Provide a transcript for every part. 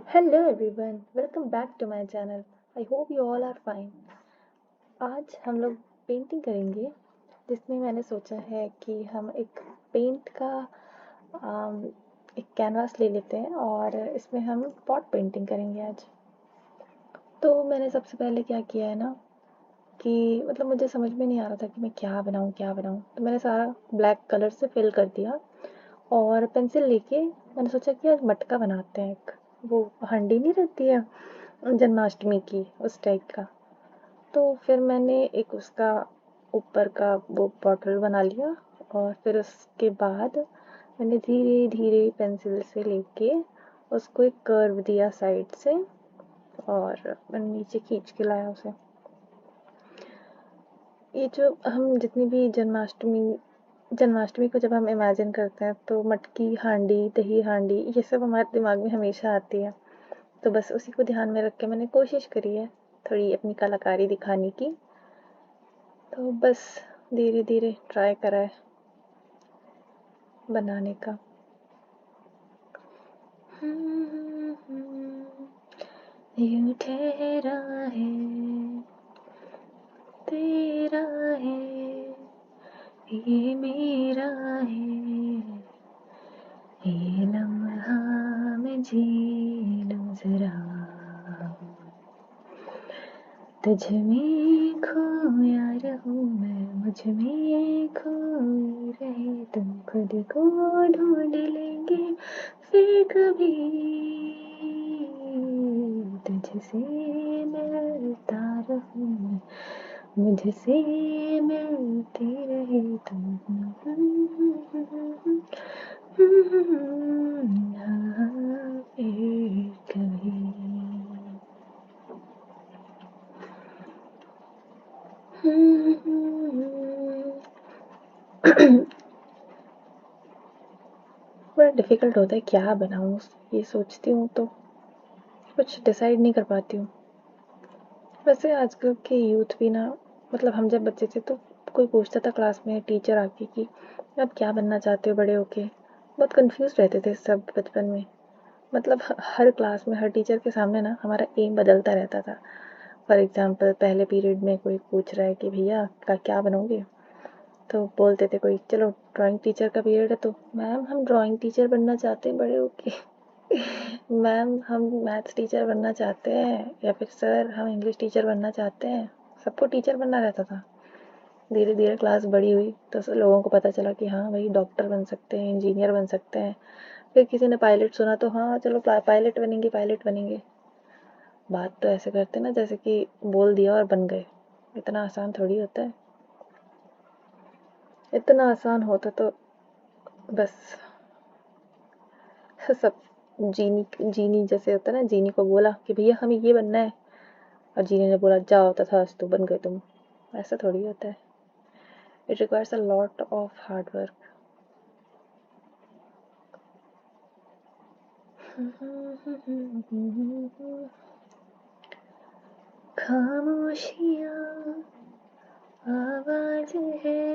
Hello everyone, welcome back to my channel. I hope you all are fine. आज हम लोग painting करेंगे जिसमें मैंने सोचा है कि हम एक पेंट का आम, एक कैनवास ले लेते हैं और इसमें हम पॉट पेंटिंग करेंगे आज। तो मैंने सबसे पहले क्या किया है ना कि मतलब मुझे समझ में नहीं आ रहा था कि मैं क्या बनाऊँ तो मैंने सारा ब्लैक कलर से फिल कर दिया और पेंसिल लेके मैंने सोचा कि आज मटका बनाते हैं एक वो हंडी नहीं रहती है जन्माष्टमी की उस टाइप का। तो फिर मैंने एक उसका ऊपर का वो बॉटल बना लिया और फिर उसके बाद मैंने धीरे धीरे पेंसिल से लेके उसको एक कर्व दिया साइड से और मैंने नीचे खींच के लाया उसे। ये जो हम जितनी भी जन्माष्टमी को जब हम इमेजिन करते हैं तो मटकी हांडी दही हांडी ये सब हमारे दिमाग में हमेशा आती है। तो बस उसी को ध्यान में रख के मैंने कोशिश करी है थोड़ी अपनी कलाकारी दिखाने की। तो बस धीरे धीरे ट्राई करा है बनाने का। यूं ठहरा है तेरा है ये मेरा है ये लम्हा मैं जी लूं जरा तुझ में खोया रहूं मैं मुझ में खोई रहे तुम खुद को ढूंढ लेंगे फिर कभी तुझसे मिलता रहूं मैं मुझसे मिलती रहे तुम। हाँ, फिर कभी बड़ा डिफ़िकल्ट होता है क्या बनाऊँ ये सोचती हूँ तो कुछ डिसाइड नहीं कर पाती हूँ। वैसे आजकल के यूथ भी ना मतलब हम जब बच्चे थे तो कोई पूछता था क्लास में टीचर आके कि आप क्या बनना चाहते हो बड़े होके। बहुत कंफ्यूज रहते थे सब बचपन में। मतलब हर क्लास में हर टीचर के सामने ना हमारा एम बदलता रहता था। फॉर एग्जांपल पहले पीरियड में कोई पूछ रहा है कि भैया का क्या बनोगे तो बोलते थे कोई चलो ड्राइंग टीचर का पीरियड है तो मैम हम ड्राइंग टीचर बनना चाहते हैं बड़े होके। मैम हम मैथ्स टीचर बनना चाहते हैं या फिर सर हम इंग्लिश टीचर बनना चाहते हैं। सबको टीचर बनना रहता था। धीरे धीरे क्लास बड़ी हुई तो लोगों को पता चला कि हाँ भाई डॉक्टर बन सकते हैं इंजीनियर बन सकते हैं। फिर किसी ने पायलट सुना तो हाँ चलो पायलट बनेंगे। बात तो ऐसे करते ना जैसे कि बोल दिया और बन गए। इतना आसान थोड़ी होता है। इतना आसान होता तो बस सब जीनी जीनी जैसे होता है ना जीनी को बोला कि भैया हमें ये बनना है और जीनी ने बोला जाओ तथास्तु बन गए तुम। ऐसा थोड़ी होता है। It requires a lot of hard work. खामोशियाँ आवाज है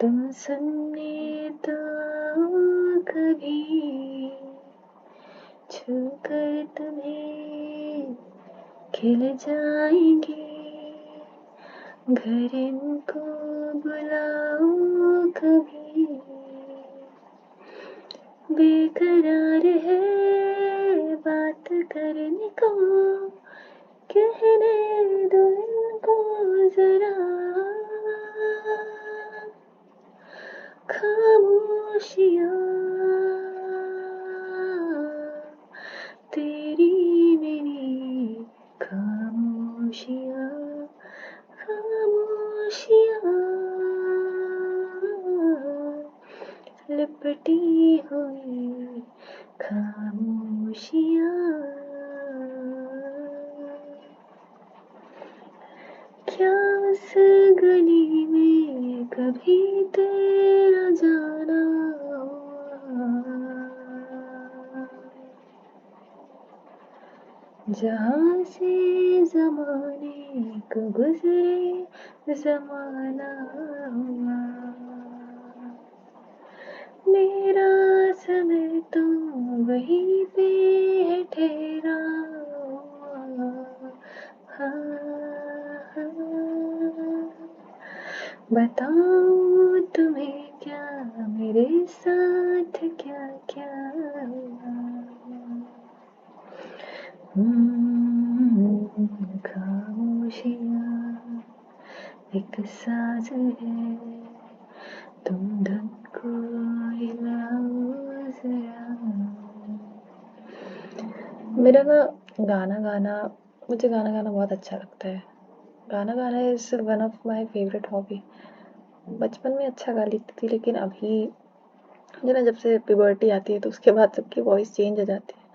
तुम सुनने तो आओ कभी छूकर तुम्हें खिल जाएंगे घर इनको बुलाओ कभी बेकरार है बात करने को कहने दो इनको जरा खामोशियाँ तेरी मेरी खामोशियाँ खामोशियाँ लिपटी हुई खामोशियाँ। क्या उस गली में कभी तेरा जाना हुआ जहाँ से ज़माने को गुज़रे ज़माना हुआ मेरा समय तो वहीं पे है ठहरा, बताऊं तुम्हें क्या मेरे साथ क्या क्या हुआ। खामोशियाँ एक साज है, तुम धुन को हिलाओ जरा। मेरा ना गाना गाना मुझे गाना गाना बहुत अच्छा लगता है। गाना गाना is one of my favourite hobby. बचपन में अच्छा गा लेती थी, लेकिन अभी मुझे ना जब से प्यूबर्टी आती है तो उसके बाद सबकी वॉइस चेंज हो जाती है।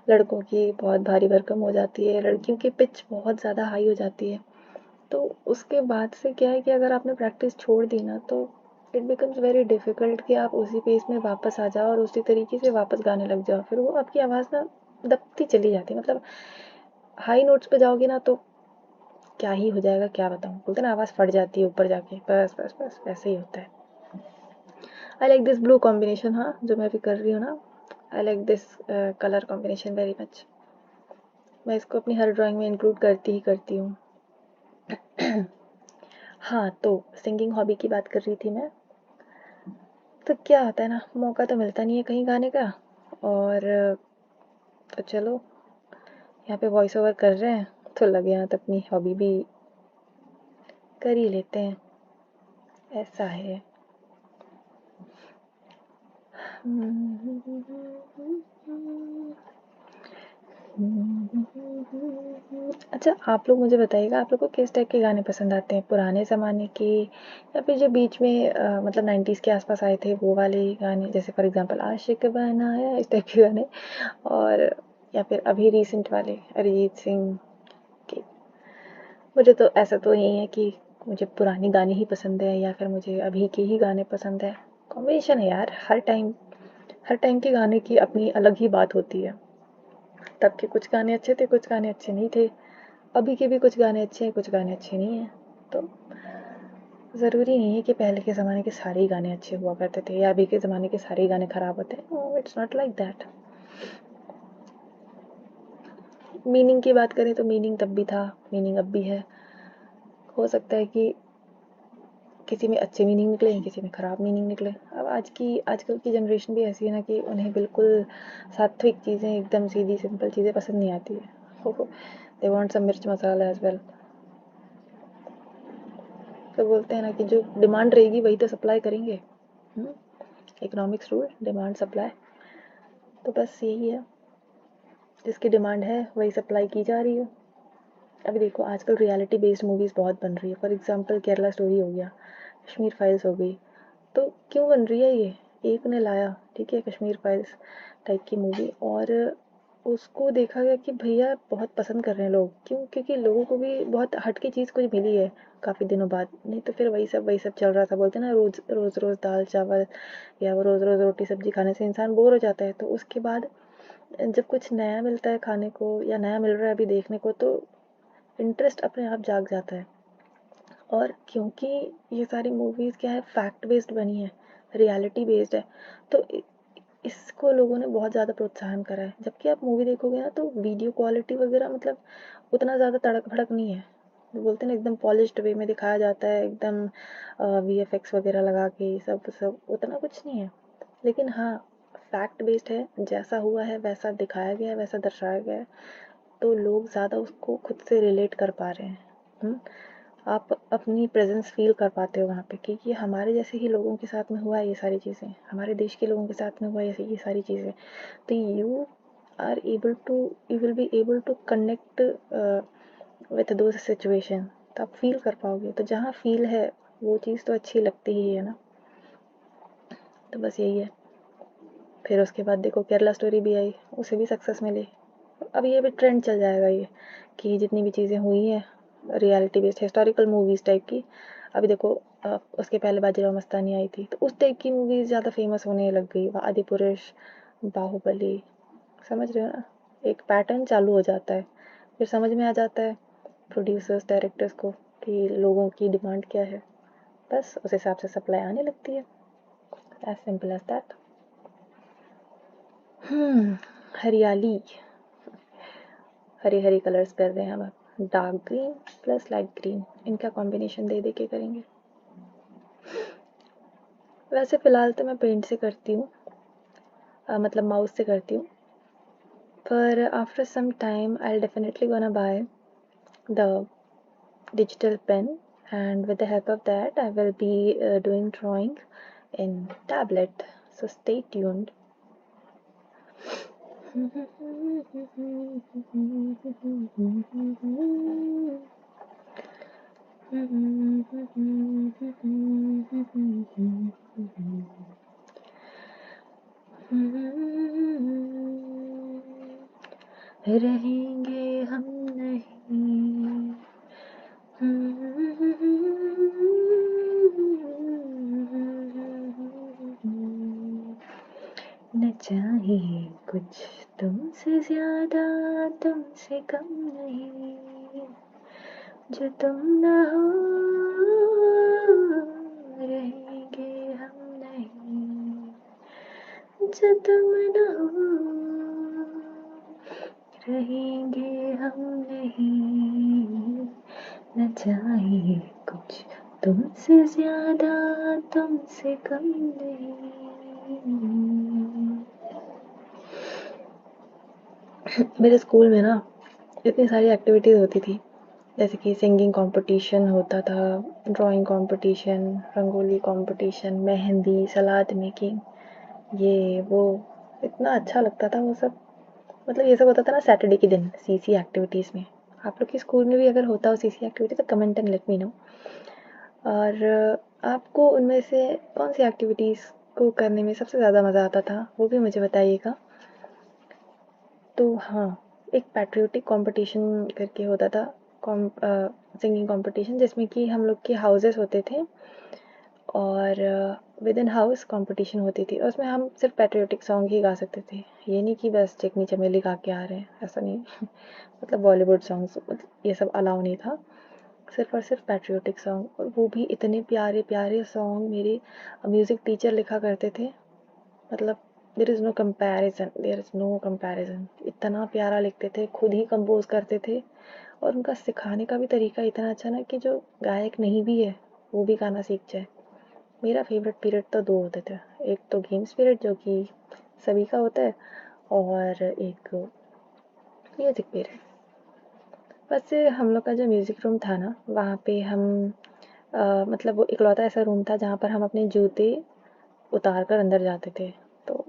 लड़कों की बहुत भारी भरकम हो जाती है, लड़कियों की पिच बहुत ज़्यादा हाई हो जाती है। तो उसके बाद से क्या है कि अगर आपने प्रैक्टिस छोड़ दी ना तो इट बिकम्स वेरी डिफ़िकल्ट कि आप उसी पेस में वापस आ जाओ और उसी तरीके से वापस गाने लग जाओ। फिर वो आपकी आवाज़ ना दबती चली जाती है। मतलब हाई नोट्स पे जाओगे ना तो क्या ही हो जाएगा, क्या बताऊँ। बोलते ना आवाज़ फट जाती है ऊपर जाके, बस बस बस वैसे ही होता है। I like this blue combination, हाँ जो मैं अभी कर रही हूँ ना, I like this colour combination very much. मैं इसको अपनी हर ड्राइंग में इंक्लूड करती ही करती हूँ। हाँ, तो सिंगिंग हॉबी की बात कर रही थी मैं। तो क्या होता है ना, मौका तो मिलता नहीं है कहीं गाने का, और तो चलो यहाँ पे वॉइस ओवर कर रहे हैं तो लगे हाथ अपनी हॉबी भी कर ही लेते हैं, ऐसा है। अच्छा, आप लोग मुझे बताइएगा, आप लोग को किस टाइप के गाने पसंद आते हैं? पुराने ज़माने के, या फिर जो बीच में मतलब 90s के आसपास आए थे वो वाले गाने, जैसे फॉर एग्जांपल आशिक बनाया, इस टाइप के गाने, और या फिर अभी रिसेंट वाले अरिजीत सिंह के? मुझे तो ऐसा तो यही है कि मुझे पुराने गाने ही पसंद है या फिर मुझे अभी के ही गाने पसंद है। कॉम्बिनेशन है यार, हर टाइम के गाने की अपनी अलग ही बात होती है। तब के कुछ गाने अच्छे थे, कुछ गाने अच्छे नहीं थे। अभी के भी कुछ गाने अच्छे हैं, कुछ गाने अच्छे नहीं हैं। तो ज़रूरी नहीं है कि पहले के ज़माने के सारे ही गाने अच्छे हुआ करते थे या अभी के ज़माने के सारे ही गाने ख़राब होते हैं। No, it's not like that. Meaning की बात करें तो मीनिंग तब भी था, मीनिंग अब भी है। हो सकता है कि किसी में अच्छे मीनिंग निकले, किसी में ख़राब मीनिंग निकले। अब आजकल की जनरेशन भी ऐसी है ना कि उन्हें बिल्कुल सात्विक चीज़ें, एकदम सीधी सिंपल चीज़ें पसंद नहीं आती है। दे वांट सम मिर्च मसाला एज़ वेल। तो बोलते हैं ना कि जो डिमांड रहेगी वही तो सप्लाई करेंगे। Economics rule, demand supply. तो बस यही है, जिसकी डिमांड है वही सप्लाई की जा रही है। अभी देखो आजकल रियलिटी बेस्ड मूवीज़ बहुत बन रही है। फॉर एग्जांपल केरला स्टोरी हो गया, कश्मीर फाइल्स हो गई। तो क्यों बन रही है ये? एक ने लाया, ठीक है, कश्मीर फाइल्स टाइप की मूवी, और उसको देखा गया कि भैया बहुत पसंद कर रहे हैं लोग। क्यों? क्योंकि लोगों को भी बहुत हटके चीज़ कुछ मिली है काफ़ी दिनों बाद। नहीं तो फिर वही सब चल रहा था। बोलते हैं ना, रोज़ रोज़ रोज़ दाल चावल या वो रोज़ रोज़ रोटी सब्जी खाने से इंसान बोर हो जाता है। तो उसके बाद जब कुछ नया मिलता है खाने को या नया मिल रहा है अभी देखने को, तो इंटरेस्ट अपने आप जाग जाता है। और क्योंकि ये सारी मूवीज़ क्या है, फैक्ट बेस्ड बनी है, रियलिटी बेस्ड है, तो इसको लोगों ने बहुत ज़्यादा प्रोत्साहन करा है। जबकि आप मूवी देखोगे ना तो वीडियो क्वालिटी वगैरह मतलब उतना ज़्यादा तड़क भड़क नहीं है। वो बोलते हैं ना, एकदम पॉलिश्ड वे में दिखाया जाता है, एकदम वीएफएक्स वगैरह लगा के, सब सब उतना कुछ नहीं है। लेकिन हाँ, फैक्ट बेस्ड है, जैसा हुआ है वैसा दिखाया गया है, वैसा दर्शाया गया है, तो लोग ज़्यादा उसको खुद से रिलेट कर पा रहे हैं। आप अपनी प्रेजेंस फील कर पाते हो वहाँ पे कि ये हमारे जैसे ही लोगों के साथ में हुआ है, ये सारी चीज़ें हमारे देश के लोगों के साथ में हुआ है ये सारी चीज़ें। तो you will be able to connect with those situation. तो आप फील कर पाओगे, तो जहाँ फील है वो चीज़ तो अच्छी लगती ही है ना। तो बस यही है। फिर उसके बाद देखो केरला स्टोरी भी आई, उसे भी सक्सेस मिली। अब ये भी ट्रेंड चल जाएगा ये, कि जितनी भी चीज़ें हुई हैं reality based historical movies type की। अभी देखो उसके पहले बाजीराव मस्तानी आई थी, तो उस टाइप की मूवीज़ ज़्यादा फेमस होने लग गई। आदिपुरुष, बाहुबली, समझ रहे हो ना? एक पैटर्न चालू हो जाता है, फिर समझ में आ जाता है प्रोड्यूसर्स डायरेक्टर्स को कि लोगों की डिमांड क्या है, बस उस हिसाब से सप्लाई आने लगती है। As simple as that. हरियाली, हरी हरी कलर्स कर रहे हैं हम, dark green plus light green, इनका कॉम्बिनेशन दे दे के करेंगे। वैसे फ़िलहाल तो मैं पेंट से करती हूँ, मतलब माउस से करती हूँ, पर after some time I will definitely gonna buy the digital pen, and with the help of that I will be doing drawing in tablet, so stay tuned. रहेंगे हम नहीं, न चाहिए कुछ तुमसे ज्यादा, तुमसे कम नहीं, जो तुम न हो रहेंगे हम नहीं, जो तुम न हो रहेंगे हम नहीं, न चाहिए कुछ तुमसे ज्यादा, तुमसे कम नहीं। मेरे स्कूल में ना इतनी सारी एक्टिविटीज़ होती थी, जैसे कि सिंगिंग कंपटीशन होता था, drawing competition, rangoli competition, mehndi, salad making, ये वो, इतना अच्छा लगता था वो सब। मतलब ये सब होता था ना सैटरडे के दिन सीसी एक्टिविटीज़ में। आप लोग के स्कूल में भी अगर होता हो सीसी एक्टिविटी तो comment and let me know. और आपको उनमें से कौन सी एक्टिविटीज़ को करने में सबसे ज़्यादा मज़ा आता था, वो भी मुझे बताइएगा। तो हाँ, एक पैट्रियोटिक कंपटीशन करके होता था, सिंगिंग कंपटीशन, जिसमें कि हम लोग के हाउसेस होते थे और विद इन हाउस कंपटीशन होती थी, और उसमें हम सिर्फ पैट्रियोटिक सॉन्ग ही गा सकते थे। ये नहीं कि बस चिकनी चमेली गा के आ रहे हैं, ऐसा नहीं। मतलब बॉलीवुड सॉन्ग्स ये सब अलाउ नहीं था, सिर्फ और सिर्फ पैट्रियोटिक सॉन्ग, और वो भी इतने प्यारे प्यारे सॉन्ग मेरे म्यूज़िक टीचर लिखा करते थे। मतलब there is no comparison, there is no comparison, इतना प्यारा लिखते थे, खुद ही कंपोज करते थे, और उनका सिखाने का भी तरीका इतना अच्छा ना कि जो गायक नहीं भी है वो भी गाना सीख जाए। मेरा फेवरेट पीरियड तो दो होते थे, एक तो गेम्स पीरियड जो कि सभी का होता है, और एक म्यूज़िक पीरियड। वैसे हम लोग का जो म्यूज़िक रूम था ना, वहाँ पे हम मतलब वो इकलौता ऐसा रूम था जहाँ पर हम अपने जूते उतार कर अंदर जाते थे। तो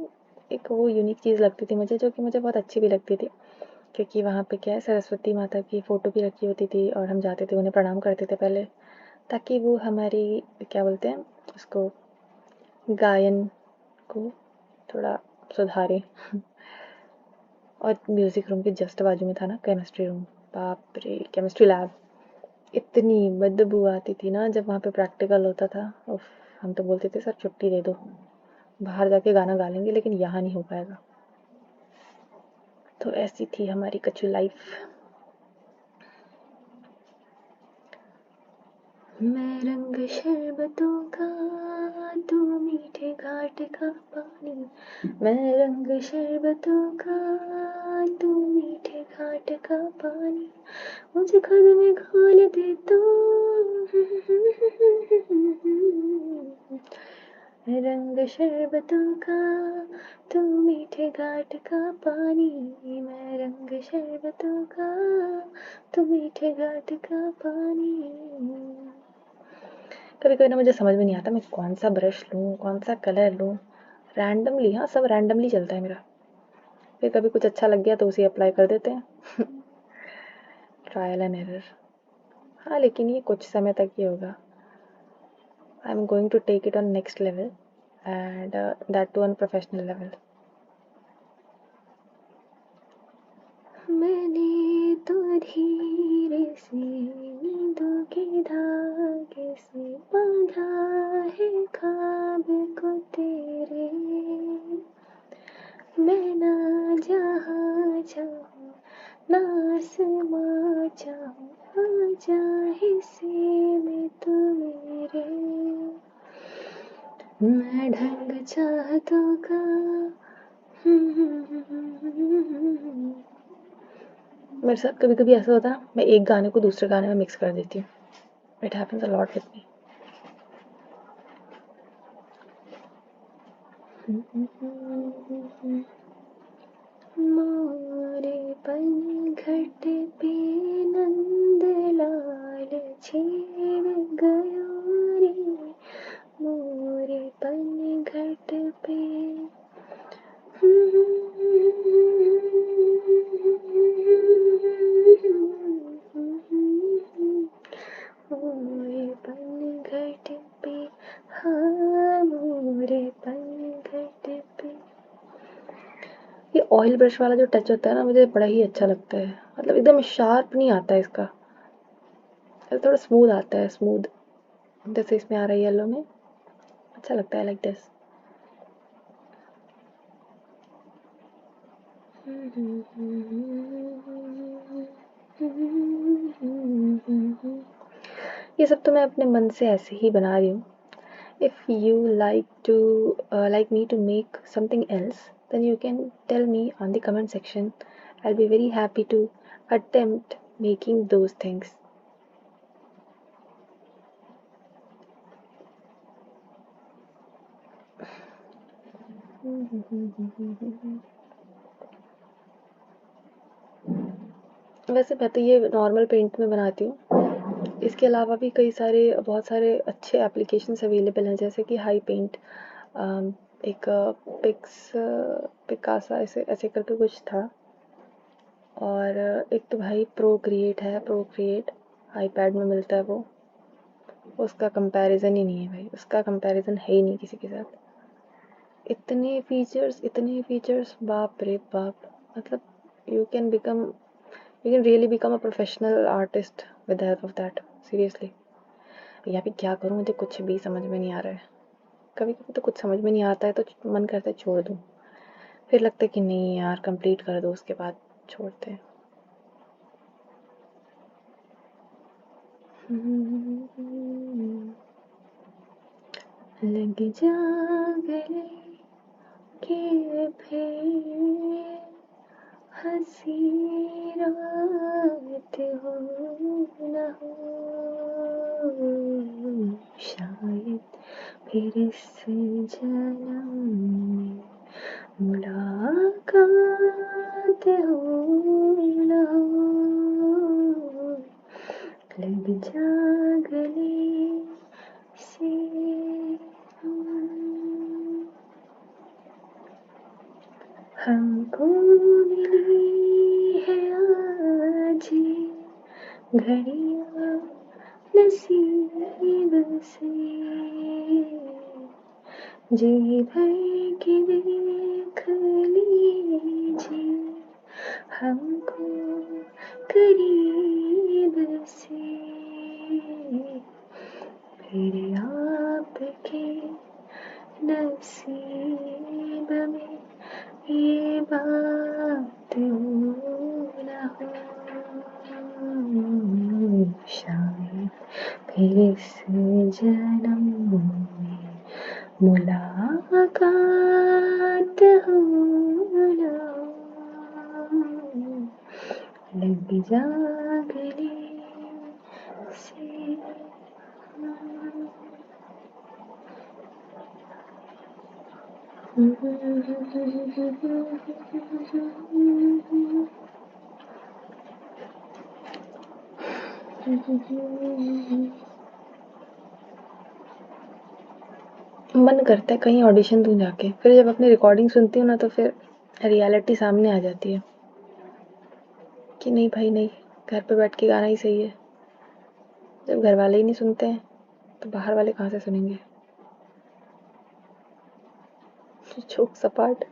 एक वो यूनिक चीज़ लगती थी मुझे, जो कि मुझे बहुत अच्छी भी लगती थी, क्योंकि वहाँ पे क्या है, सरस्वती माता की फ़ोटो भी रखी होती थी, और हम जाते थे उन्हें प्रणाम करते थे पहले, ताकि वो हमारी क्या बोलते हैं उसको, गायन को थोड़ा सुधारें। और म्यूज़िक रूम के जस्ट बाजू में था ना केमिस्ट्री रूम, बाप रे केमिस्ट्री लैब, इतनी बदबू आती थी ना जब वहाँ पे प्रैक्टिकल होता था। उफ, हम तो बोलते थे सर छुट्टी दे दो, बाहर जाके गाना गा लेंगे लेकिन यहाँ नहीं हो पाएगा। तो ऐसी थी हमारी कच्चू लाइफ। मैं रंग शरबतों का, तू मीठे घाट का पानी, मैं रंग शरबतों का, तू मीठे घाट का पानी, मुझे खुद में घोल दे तू, रंग शरबतों का, तू मीठे घाट का पानी, मैं रंग शरबतों का, तू मीठे घाट का पानी। कभी कभी ना मुझे समझ में नहीं आता मैं कौन सा ब्रश लूँ, कौन सा कलर लूँ, रैंडमली, हाँ सब रैंडमली चलता है मेरा। फिर कभी कुछ अच्छा लग गया तो उसे अप्लाई कर देते हैं। Trial and error. हाँ लेकिन ये कुछ समय तक ही होगा। I am going to take it on next level, and that too on professional level. मैंने तो धीरे से नींदों के धागे से बांधा है ख्वाब को तेरे, मैं ना जहाँ चाहूँ ना आसमां चाहूँ, आ जा हिस्से में तू मेरे, मैं ढंग चाहतों का, मेरे साथ कभी कभी ऐसा होता है ना, मैं एक गाने को दूसरे गाने में मिक्स कर देती हूँ. It happens a lot with me. मोरे पनघट पे नंद लाल छेड़ गयो रे, मोरे पनघट पे. मोरे पनघट पे, हाँ मोरे पनघट पे. ये ऑयल ब्रश वाला जो टच होता है ना, मुझे बड़ा ही अच्छा लगता है. मतलब एकदम शार्प नहीं आता है इसका, थोड़ा स्मूथ आता है, स्मूथ जैसे इसमें आ रहा है येलो में. अच्छा लगता है, लाइक दिस. ये सब तो मैं अपने मन से ऐसे ही बना रही हूँ. If you like me to make something else, then you can tell me on the comment section. I'll be very happy to attempt making those things. वैसे मैं तो ये नॉर्मल पेंट में बनाती हूँ. इसके अलावा भी बहुत सारे अच्छे एप्लीकेशंस अवेलेबल हैं, जैसे कि हाई पेंट, एक पिकासा ऐसे ऐसे करके कुछ था. और एक तो भाई प्रो क्रिएट आईपैड में मिलता है वो. उसका कंपैरिजन ही नहीं है भाई, उसका कंपैरिजन है ही नहीं किसी के साथ. इतने फीचर्स, बाप रे बाप. मतलब you can really become a professional artist with the help of that. Seriously. या भी क्या करूँ, मुझे कुछ भी समझ में नहीं आ रहा है. कभी कभी तो कुछ समझ में नहीं आता है तो मन करता है छोड़ दूँ. फिर लगता है कि नहीं यार, कंप्लीट कर दो, उसके बाद छोड़ते हैं. लग जा गले के फिर हंसी रात हो न हो, शायद फिर इस जन्म में मुलाकात हो न हो. लग जा गले से. हमको मिली है आज घड़ियाँ नसीब से, जी भर के देख लीजिए हमको करीब से. फिर आपके नसीब में ये बात हो न हो, शायद फिर इस जन्म में मुलाकात हो न हो. लग जा गले से. मन करता है कहीं ऑडिशन दूं जाके, फिर जब अपनी रिकॉर्डिंग सुनती हूँ ना, तो फिर रियलिटी सामने आ जाती है कि नहीं भाई नहीं, घर पे बैठ के गाना ही सही है. जब घर वाले ही नहीं सुनते हैं तो बाहर वाले कहाँ से सुनेंगे. जोक सपाट.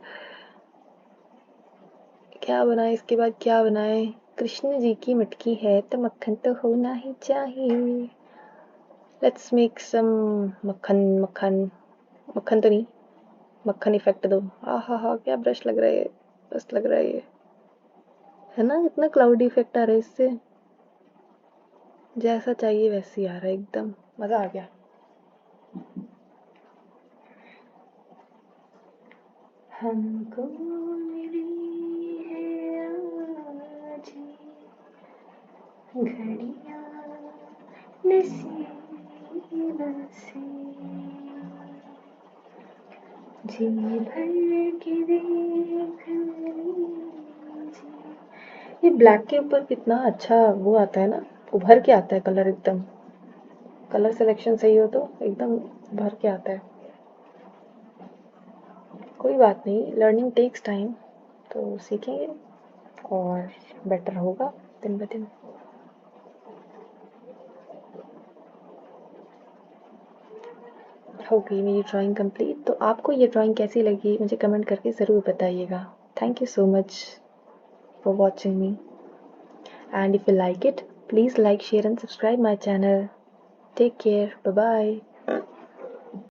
क्या बनाए इसके बाद, क्या बनाए. कृष्ण जी की मटकी है तो मक्खन तो होना ही चाहिए. लेट्स मेक सम मक्खन. मक्खन तो नहीं, मक्खन इफेक्ट दो. हा हा, क्या ब्रश लग रहा है, बस लग रहा है ये, है ना. इतना क्लाउडी इफेक्ट आ रहा है इससे. जैसा चाहिए वैसे ही आ रहा है, एकदम मजा आ गया. हमको मिली है आज घड़ियां नसीब से जी भर के देख लीजिए। ये ब्लैक के ऊपर कितना अच्छा वो आता है ना, उभर के आता है कलर एकदम। कलर सिलेक्शन सही हो तो एकदम उभर के आता है। कोई बात नहीं, लर्निंग टेक्स टाइम, तो सीखेंगे और बेटर होगा दिन ब दिन। हो गई मेरी ड्राइंग कंप्लीट। तो आपको ये ड्राइंग कैसी लगी मुझे कमेंट करके ज़रूर बताइएगा। Thank you so much for watching me, and if you like it, please like, share and subscribe my channel. Take care. Bye bye.